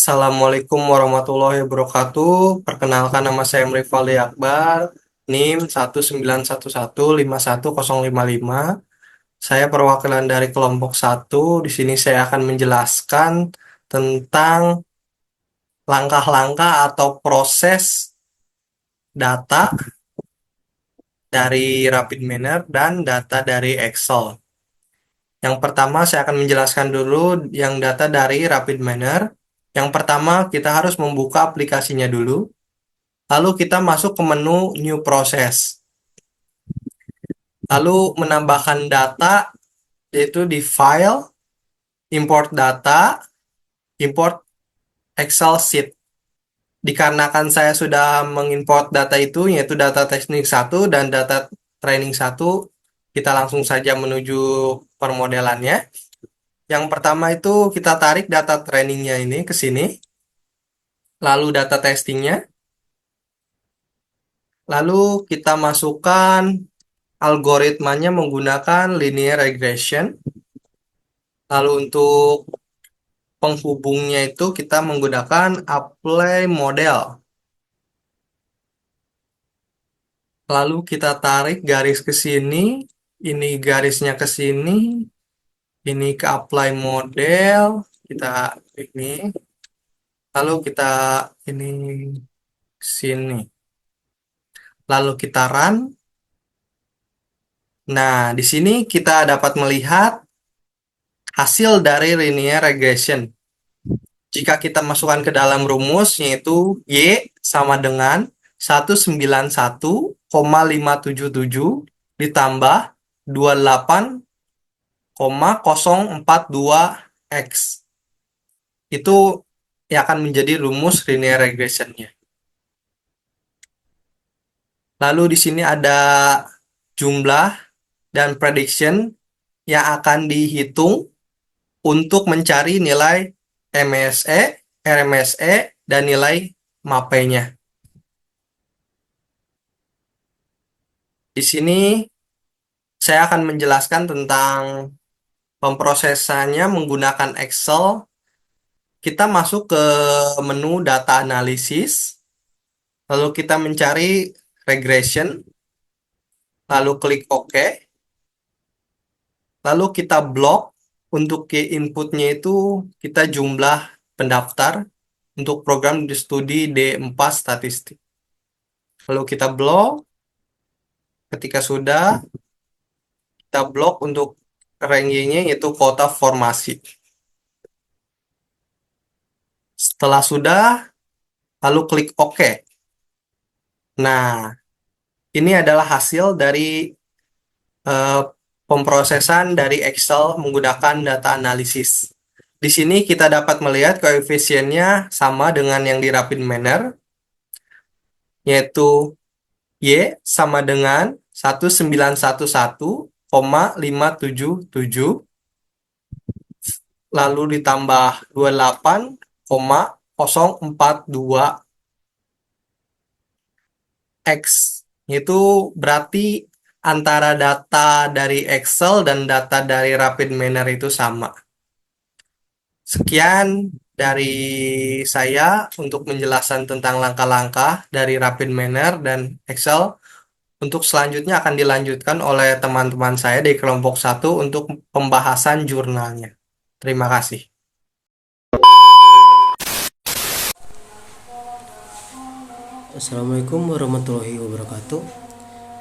Assalamualaikum warahmatullahi wabarakatuh. Perkenalkan, nama saya Mrifaldi Akbar, NIM 191151055. Saya perwakilan dari kelompok 1. Di sini saya akan menjelaskan tentang langkah-langkah atau proses data dari Rapid Manner dan data dari Excel. Yang pertama, saya akan menjelaskan dulu yang data dari Rapid Manner. Yang pertama, kita harus membuka aplikasinya dulu. Lalu kita masuk ke menu New Process. Lalu menambahkan data, yaitu di File, Import Data, Import Excel Sheet. Dikarenakan saya sudah mengimport data itu, yaitu data teknik 1 dan data training 1, kita langsung saja menuju permodelannya. Yang pertama itu kita tarik data trainingnya ini ke sini, lalu data testingnya, lalu kita masukkan algoritmanya menggunakan linear regression. Lalu untuk penghubungnya itu kita menggunakan apply model. Lalu kita tarik garis ke sini, ini garisnya ke sini, ini ke apply model, kita ini, lalu kita ini sini. Lalu kita run. Nah, di sini kita dapat melihat hasil dari linear regression. Jika kita masukkan ke dalam rumus, yaitu Y sama dengan 191,577 ditambah 28,042 X. Itu yang akan menjadi rumus linear regression-nya. Lalu di sini ada jumlah dan prediction yang akan dihitung untuk mencari nilai MSE, RMSE, dan nilai MAPE-nya. Di sini saya akan menjelaskan tentang pemrosesannya menggunakan Excel. Kita masuk ke menu data analisis, lalu kita mencari regression, lalu klik OK, lalu kita blok. Untuk key inputnya itu kita jumlah pendaftar untuk program studi D4 statistik. Lalu kita blok. Ketika sudah, kita blok untuk ranking-nya yaitu kota formasi. Setelah sudah, lalu klik OK. Nah, ini adalah hasil dari pemrosesan dari Excel menggunakan data analisis. Di sini kita dapat melihat koefisiennya sama dengan yang di Rapid Manner, yaitu Y sama dengan 1911,577, lalu ditambah 28,042 X. Itu berarti antara data dari Excel dan data dari Rapid Manner itu sama. Sekian dari saya untuk menjelaskan tentang langkah-langkah dari Rapid Manner dan Excel. Untuk selanjutnya akan dilanjutkan oleh teman-teman saya di kelompok 1 untuk pembahasan jurnalnya. Terima kasih. Assalamualaikum warahmatullahi wabarakatuh.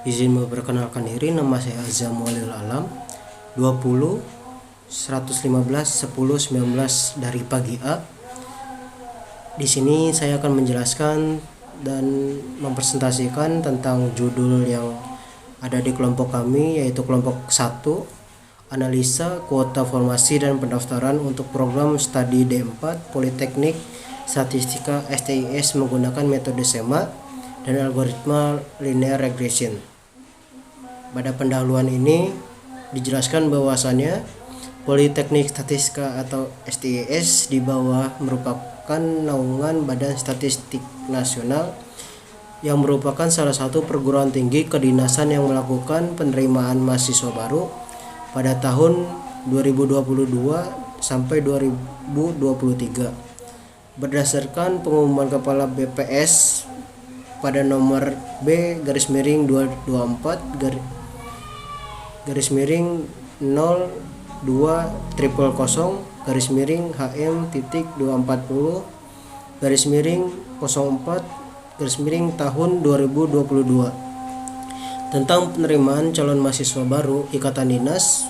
Izin memperkenalkan diri, nama saya Azam Walil Alam, 20 115 10 19 dari pagi A. Di sini saya akan menjelaskan dan mempresentasikan tentang judul yang ada di kelompok kami, yaitu kelompok 1, analisa kuota formasi dan pendaftaran untuk program studi D4 Politeknik Statistika STIS menggunakan metode SEMA dan algoritma linear regression. Pada pendahuluan ini dijelaskan bahwasannya Politeknik Statistika atau STIS di bawah merupakan naungan Badan Statistik Nasional yang merupakan salah satu perguruan tinggi kedinasan yang melakukan penerimaan mahasiswa baru pada tahun 2022 sampai 2023. Berdasarkan pengumuman Kepala BPS pada nomor B garis miring 224 garis miring 02 triple 0 garis miring HM titik 240 garis miring 04 garis miring tahun 2022 tentang penerimaan calon mahasiswa baru Ikatan Dinas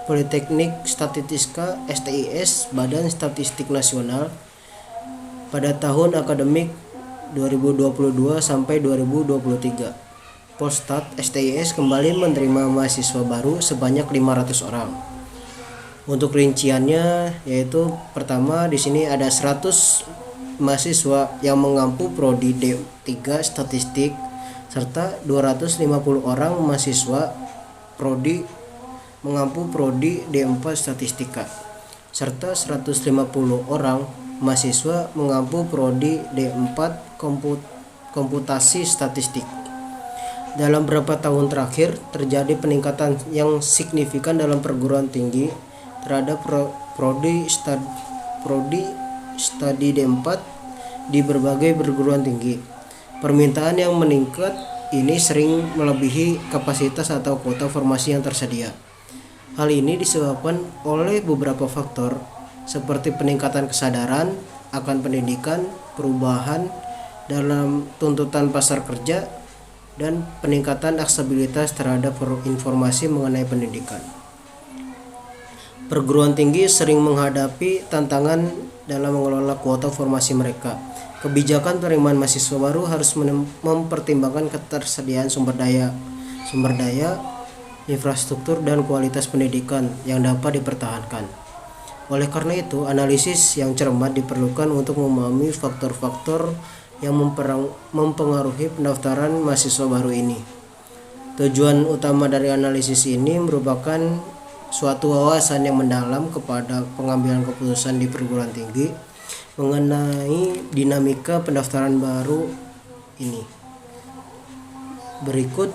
Politeknik Statistika STIS Badan Statistik Nasional pada tahun akademik 2022 sampai 2023. Polstat STIS kembali menerima mahasiswa baru sebanyak 500 orang. Untuk rinciannya yaitu pertama di sini ada 100 mahasiswa yang mengampu prodi D3 Statistik serta 250 orang mahasiswa prodi mengampu prodi D4 Statistika serta 150 orang mahasiswa mengampu prodi D4 Komputasi Statistik. Dalam beberapa tahun terakhir terjadi peningkatan yang signifikan dalam perguruan tinggi terhadap prodi studi D4 di berbagai perguruan tinggi. Permintaan yang meningkat ini sering melebihi kapasitas atau kuota formasi yang tersedia. Hal ini disebabkan oleh beberapa faktor seperti peningkatan kesadaran akan pendidikan, perubahan dalam tuntutan pasar kerja, dan peningkatan aksesibilitas terhadap informasi mengenai pendidikan. Perguruan tinggi sering menghadapi tantangan dalam mengelola kuota formasi mereka. Kebijakan penerimaan mahasiswa baru harus mempertimbangkan ketersediaan sumber daya, infrastruktur, dan kualitas pendidikan yang dapat dipertahankan. Oleh karena itu, analisis yang cermat diperlukan untuk memahami faktor-faktor yang mempengaruhi pendaftaran mahasiswa baru ini. Tujuan utama dari analisis ini merupakan suatu wawasan yang mendalam kepada pengambilan keputusan di perguruan tinggi mengenai dinamika pendaftaran baru ini. Berikut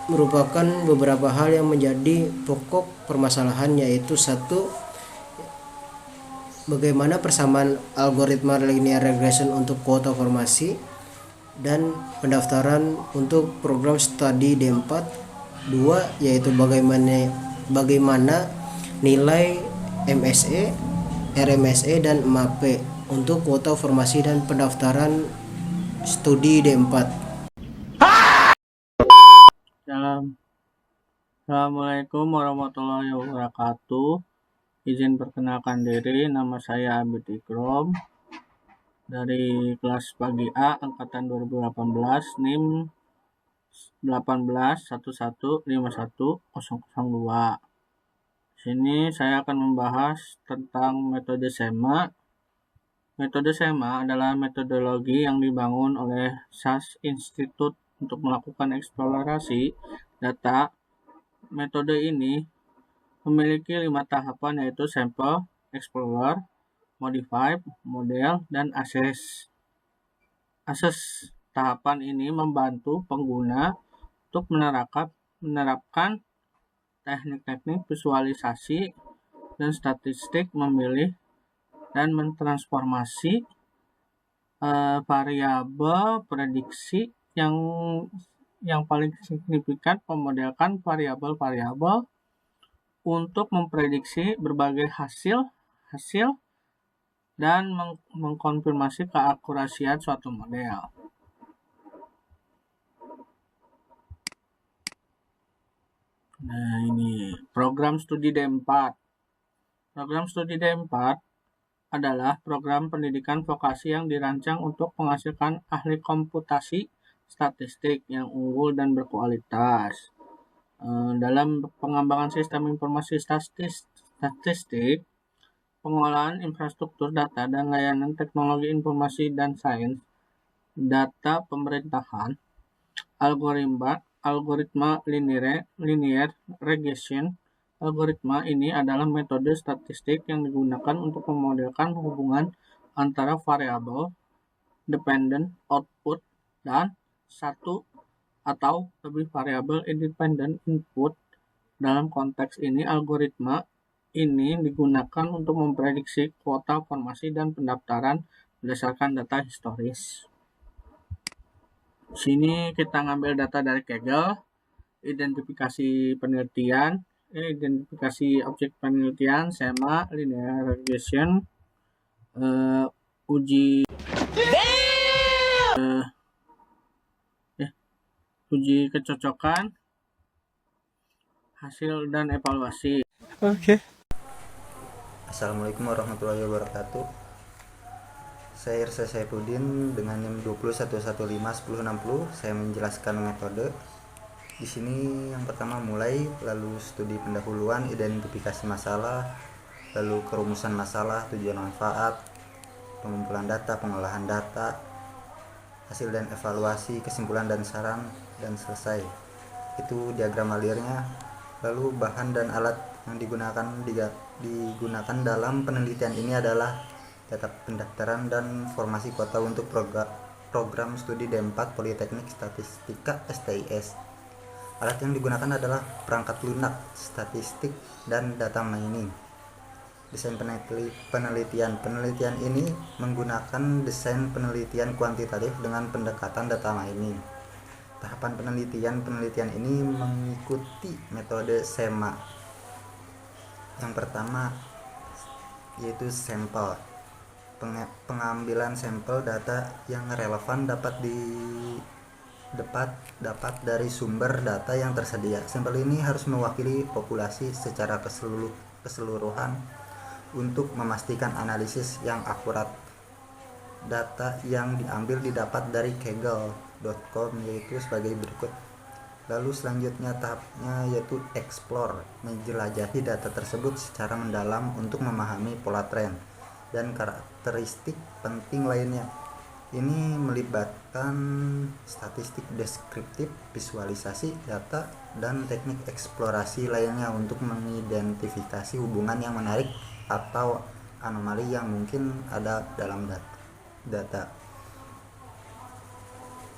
merupakan beberapa hal yang menjadi pokok permasalahan, yaitu satu, bagaimana persamaan algoritma linear regression untuk kuota formasi dan pendaftaran untuk program studi D4. Dua, yaitu bagaimana nilai MSE, RMSE, dan MAP untuk kuota formasi dan pendaftaran studi D4. Assalamualaikum warahmatullahi wabarakatuh. Izin perkenalkan diri, nama saya Abid Ikrom dari kelas pagi A angkatan 2018 NIM 181151002. Sini saya akan membahas tentang metode SEMA. Metode SEMA adalah metodologi yang dibangun oleh SAS Institute untuk melakukan eksplorasi data. Metode ini memiliki 5 tahapan, yaitu Sample, Explore, Modify, Model, dan Assess. Assess tahapan ini membantu pengguna untuk menerapkan teknik-teknik visualisasi dan statistik, memilih dan mentransformasi variabel prediksi yang paling signifikan, memodelkan variabel-variabel untuk memprediksi berbagai hasil dan mengkonfirmasi keakurasian suatu model. Nah, ini program studi D4. Program studi D4 adalah program pendidikan vokasi yang dirancang untuk menghasilkan ahli komputasi statistik yang unggul dan berkualitas. Dalam pengembangan sistem informasi statistik, pengolahan infrastruktur data dan layanan teknologi informasi dan sains data pemerintahan, algoritma linear regression. Algoritma ini adalah metode statistik yang digunakan untuk memodelkan hubungan antara variabel dependent output dan satu atau lebih variabel independent input. Dalam konteks ini, algoritma ini digunakan untuk memprediksi kuota formasi dan pendaftaran berdasarkan data historis. Di sini kita ngambil data dari Kaggle, identifikasi penelitian, identifikasi objek penelitian, SEMA, linear regression, uji uji kecocokan, hasil dan evaluasi. Assalamualaikum warahmatullahi wabarakatuh. Saya Irsa Saifuddin dengan NIM 201151060. Saya menjelaskan metode. Di sini yang pertama mulai, lalu studi pendahuluan, identifikasi masalah, lalu kerumusan masalah, tujuan manfaat, pengumpulan data, pengolahan data, hasil dan evaluasi, kesimpulan dan saran, dan selesai. Itu diagram alirnya. Lalu bahan dan alat yang digunakan dalam penelitian ini adalah data pendaftaran dan formasi kuota untuk program studi D4 Politeknik Statistika STIS. Alat yang digunakan adalah perangkat lunak, statistik, dan data mining. Desain penelitian ini menggunakan desain penelitian kuantitatif dengan pendekatan data mining. Tahapan penelitian ini mengikuti metode SEMA. Yang pertama yaitu sampel. Pengambilan sampel data yang relevan dapat dari sumber data yang tersedia. Sampel ini harus mewakili populasi secara keseluruhan untuk memastikan analisis yang akurat. Data yang diambil didapat dari kaggle.com yaitu sebagai berikut. Lalu selanjutnya tahapnya yaitu explore, menjelajahi data tersebut secara mendalam untuk memahami pola tren dan karakteristik penting lainnya. Ini melibatkan statistik deskriptif, visualisasi data, dan teknik eksplorasi lainnya untuk mengidentifikasi hubungan yang menarik atau anomali yang mungkin ada dalam data.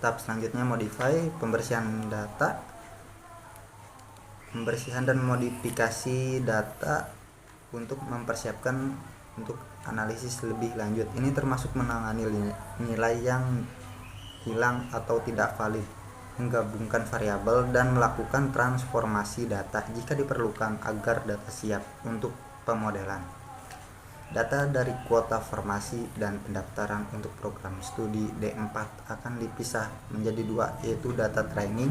Tahap selanjutnya modify, pembersihan dan modifikasi data untuk mempersiapkan untuk analisis lebih lanjut. Ini termasuk menangani nilai yang hilang atau tidak valid, menggabungkan variabel, dan melakukan transformasi data jika diperlukan agar data siap untuk pemodelan. Data dari kuota formasi dan pendaftaran untuk program studi D4 akan dipisah menjadi dua, yaitu data training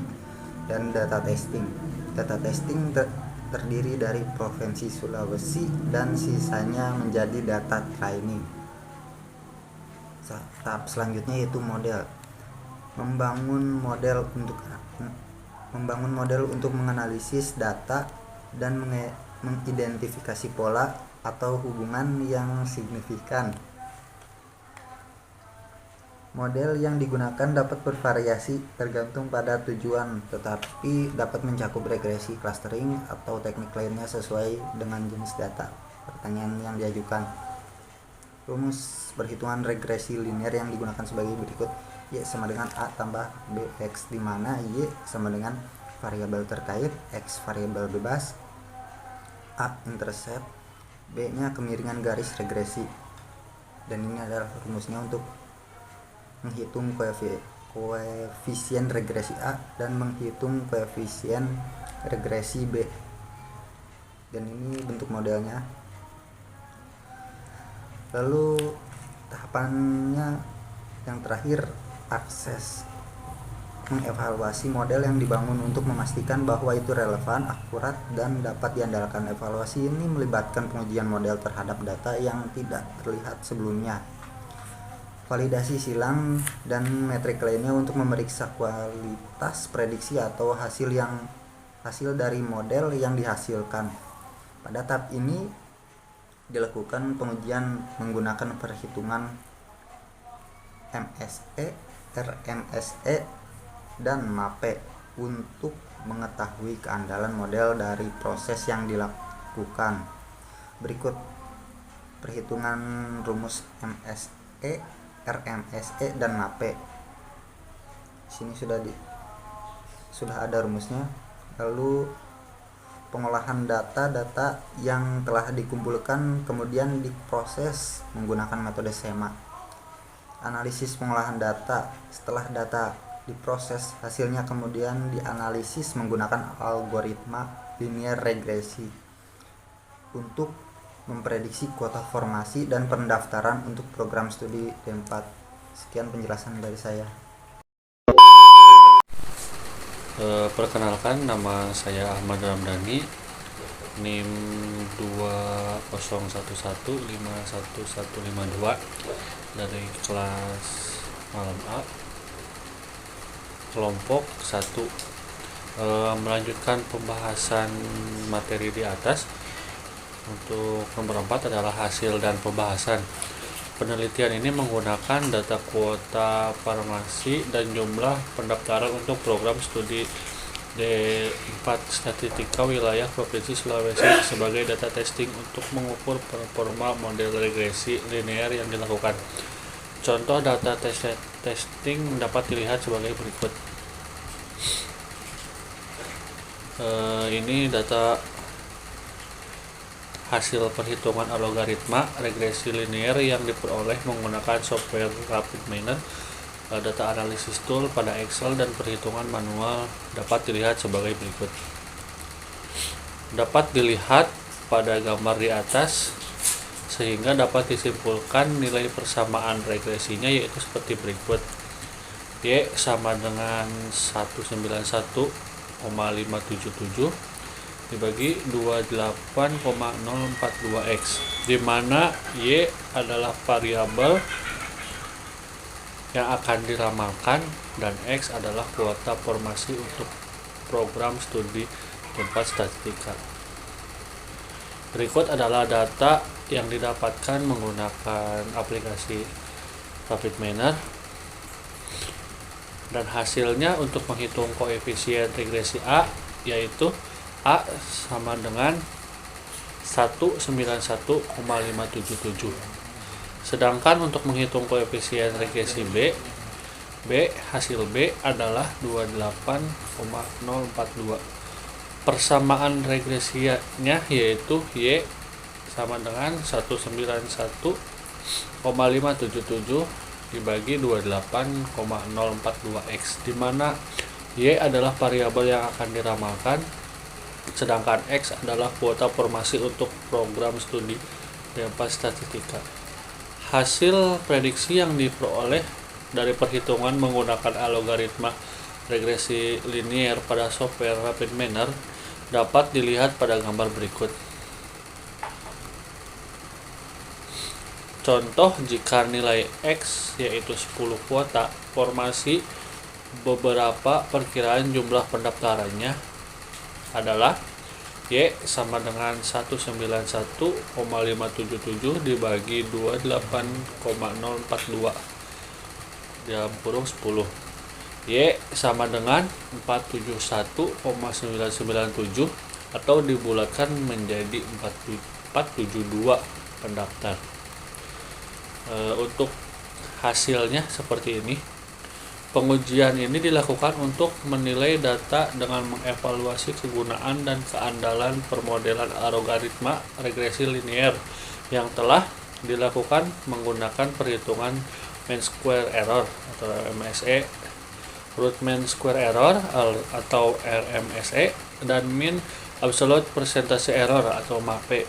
dan data testing. Data testing terdiri dari Provinsi Sulawesi dan sisanya menjadi data training. Tahap selanjutnya yaitu model. Membangun model untuk menganalisis data dan mengidentifikasi pola atau hubungan yang signifikan. Model yang digunakan dapat bervariasi tergantung pada tujuan, tetapi dapat mencakup regresi, clustering, atau teknik lainnya sesuai dengan jenis data pertanyaan yang diajukan. Rumus perhitungan regresi linear yang digunakan sebagai berikut. Y sama dengan A tambah BX, di mana Y sama dengan variabel terkait, X variabel bebas, A intercept, B nya kemiringan garis regresi. Dan ini adalah rumusnya untuk menghitung koefisien regresi A dan menghitung koefisien regresi B. Dan ini bentuk modelnya. Lalu tahapannya yang terakhir, akses, mengevaluasi model yang dibangun untuk memastikan bahwa itu relevan, akurat, dan dapat diandalkan. Evaluasi ini melibatkan pengujian model terhadap data yang tidak terlihat sebelumnya, validasi silang, dan metrik lainnya untuk memeriksa kualitas prediksi atau hasil dari model yang dihasilkan. Pada tahap ini dilakukan pengujian menggunakan perhitungan MSE, RMSE, dan MAPE untuk mengetahui keandalan model dari proses yang dilakukan. Berikut perhitungan rumus MSE, RMSE, dan MAPE. Di sini sudah ada rumusnya. Lalu pengolahan data yang telah dikumpulkan kemudian diproses menggunakan metode SEMA. Analisis pengolahan data. Setelah data diproses, hasilnya kemudian dianalisis menggunakan algoritma linear regresi untuk memprediksi kuota formasi dan pendaftaran untuk program studi D4. Sekian penjelasan dari saya. Perkenalkan, nama saya Ahmad Ramdhani, NIM 201151152 dari kelas malam A, kelompok 1. Melanjutkan pembahasan materi di atas. Untuk nomor 4 adalah hasil dan pembahasan. Penelitian ini menggunakan data kuota farmasi dan jumlah pendaftaran untuk program studi D4 Statistika Wilayah Provinsi Sulawesi sebagai data testing untuk mengukur performa model regresi linear yang dilakukan. Contoh data testing dapat dilihat sebagai berikut. Ini data hasil perhitungan algoritma regresi linear yang diperoleh menggunakan software RapidMiner, data analisis tool pada Excel, dan perhitungan manual dapat dilihat sebagai berikut. Dapat dilihat pada gambar di atas, sehingga dapat disimpulkan nilai persamaan regresinya yaitu seperti berikut. Y sama dengan 191,577 dibagi 28,042x, di mana Y adalah variabel yang akan diramalkan dan X adalah kuota formasi untuk program studi D4 Statistika. Berikut adalah data yang didapatkan menggunakan aplikasi RapidMiner, dan hasilnya untuk menghitung koefisien regresi A yaitu A sama dengan 191,577. Sedangkan untuk menghitung koefisien regresi B, hasil B adalah 28,042. Persamaan regresinya yaitu Y sama dengan 191,577 dibagi 28,042x, di mana Y adalah variabel yang akan diramalkan, sedangkan X adalah kuota formasi untuk program studi D4 Statistika. Hasil prediksi yang diperoleh dari perhitungan menggunakan algoritma regresi linear pada software RapidMiner dapat dilihat pada gambar berikut. Contoh, jika nilai X yaitu 10 kuota formasi, beberapa perkiraan jumlah pendaftarannya adalah Y sama dengan 191,577 dibagi 28,042 dalam kurung 10. Y sama dengan 471,997 atau dibulatkan menjadi 472 pendaftar. Untuk hasilnya seperti ini. Pengujian ini dilakukan untuk menilai data dengan mengevaluasi kegunaan dan keandalan permodelan algoritma regresi linear yang telah dilakukan menggunakan perhitungan mean square error atau MSE, root mean square error atau RMSE, dan mean absolute percentage error atau MAPE.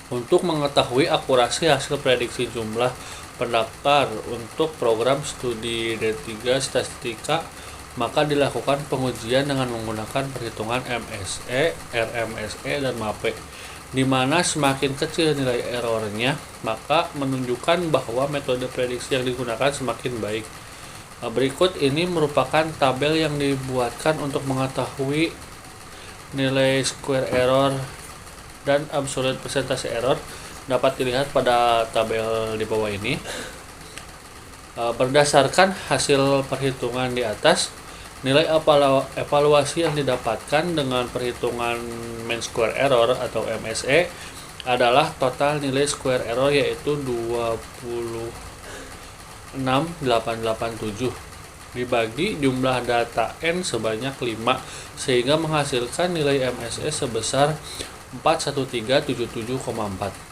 Untuk mengetahui akurasi hasil prediksi jumlah pendaftar untuk program studi D3 Statistika, maka dilakukan pengujian dengan menggunakan perhitungan MSE, RMSE, dan MAPE, di mana semakin kecil nilai errornya, maka menunjukkan bahwa metode prediksi yang digunakan semakin baik. Berikut ini merupakan tabel yang dibuatkan untuk mengetahui nilai square error dan absolute percentage error. Dapat dilihat pada tabel di bawah ini. Berdasarkan hasil perhitungan di atas, nilai evaluasi yang didapatkan dengan perhitungan mean square error atau MSE adalah total nilai square error yaitu 26,887 dibagi jumlah data N sebanyak 5, sehingga menghasilkan nilai MSE sebesar 41377,4.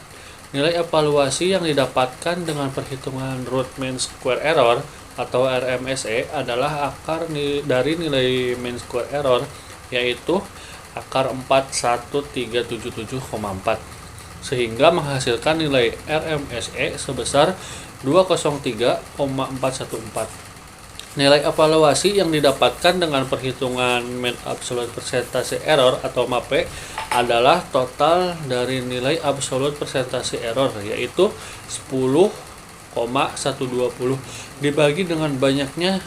Nilai evaluasi yang didapatkan dengan perhitungan root mean square error atau RMSE adalah akar dari nilai mean square error, yaitu akar 41377,4, sehingga menghasilkan nilai RMSE sebesar 203,414. Nilai evaluasi yang didapatkan dengan perhitungan mean absolute percentage error atau MAPE adalah total dari nilai absolute percentage error, yaitu 10,120 dibagi dengan banyaknya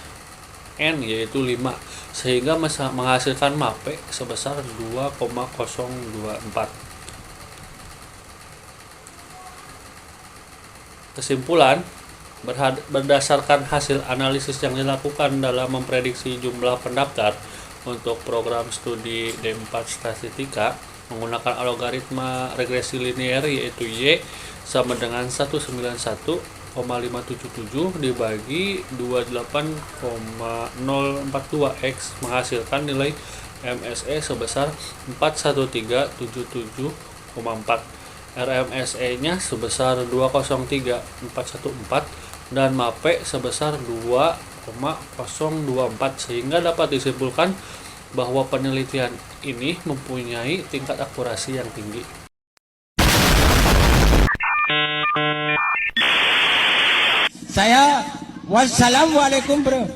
n, yaitu 5, sehingga menghasilkan MAPE sebesar 2,024. Kesimpulan, berdasarkan hasil analisis yang dilakukan dalam memprediksi jumlah pendaftar untuk program studi D4 Statistika menggunakan algoritma regresi linear, yaitu Y sama dengan 191,577 dibagi 28,042X menghasilkan nilai MSE sebesar 41377,4. RMSE-nya sebesar 203414 dan MAPE sebesar 2,024, sehingga dapat disimpulkan bahwa penelitian ini mempunyai tingkat akurasi yang tinggi. Wassalamualaikum bro.